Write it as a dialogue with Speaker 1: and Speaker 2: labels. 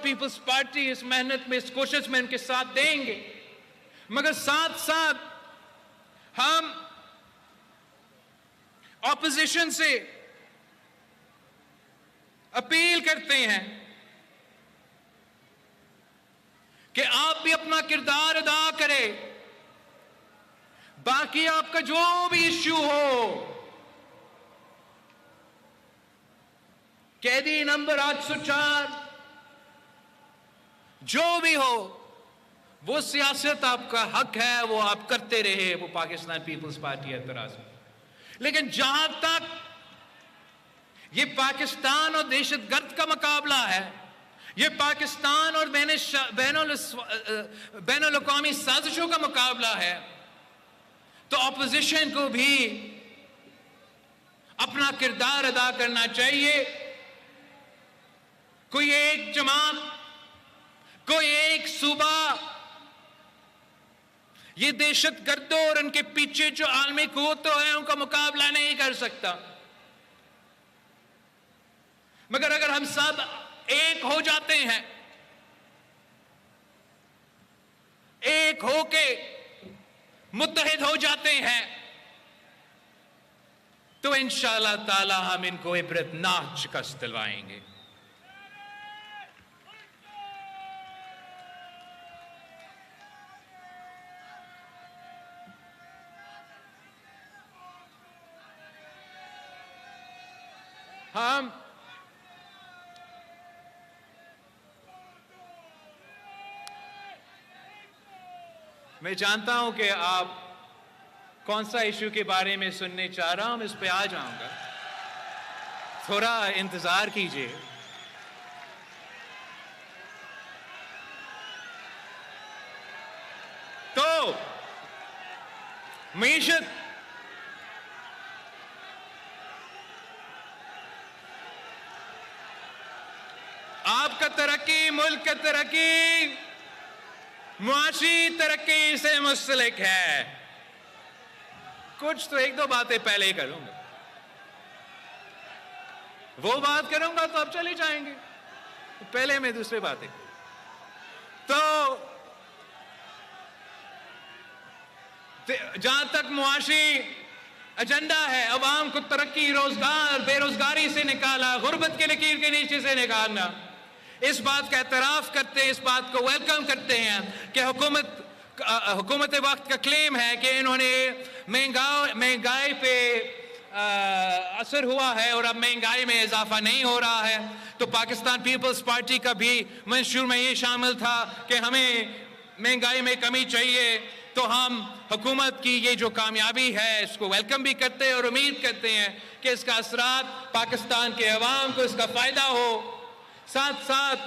Speaker 1: Peoples party इस मेहनत में, इस कोशिश में इनके साथ देंगे, मगर साथ साथ हम ऑपोजिशन से अपील करते हैं कि आप भी अपना किरदार अदा करें। बाकी आपका जो भी इश्यू हो, कैदी नंबर 804 जो भी हो, वो सियासत आपका हक है, वो आप करते रहे, वो पाकिस्तान पीपल्स पार्टी एतराज में। लेकिन जहां तक ये पाकिस्तान और दहशतगर्द का मुकाबला है, ये पाकिस्तान और बैनुल अक़वामी साजिशों का मुकाबला है, तो ऑपोजिशन को भी अपना किरदार अदा करना चाहिए। कोई एक जमात, कोई एक सूबा ये दहशतगर्दों और उनके पीछे जो आलमी कुव्वतें हैं उनका मुकाबला नहीं कर सकता। मगर अगर हम सब एक हो जाते हैं, एक होके मुत्तहिद हो जाते हैं, तो इंशाअल्लाह ताला हम इनको इबरतनाक शिकस्त दिलवाएंगे। मैं जानता हूं कि आप कौन सा इशू के बारे में सुनने चाह रहा हूं, मैं इस पे आ जाऊंगा, थोड़ा इंतजार कीजिए। तो मईशत, आपका तरक्की, मुल्क का तरक्की, मुआशी तरक्की से मुंसलिक है। कुछ तो एक दो बातें पहले ही करूंगा, वो बात करूंगा तो आप चले जाएंगे, पहले मैं दूसरी बातें। तो जहां तक मुआशी एजेंडा है, अवाम को तरक्की, रोजगार, बेरोजगारी से निकाला, गुर्बत के लकीर के नीचे से निकालना, इस बात का एतराफ करते हैं, इस बात को वेलकम करते हैं कि हुकूमत वक्त का क्लेम है कि इन्होंने महंगाई पे असर हुआ है और अब महंगाई में इजाफा नहीं हो रहा है। तो पाकिस्तान पीपल्स पार्टी का भी मंशूर में ये शामिल था कि हमें महंगाई में कमी चाहिए। तो हम हुकूमत की ये जो कामयाबी है इसको वेलकम भी करते हैं और उम्मीद करते हैं कि इसका असरात पाकिस्तान के अवाम को इसका फ़ायदा हो। साथ साथ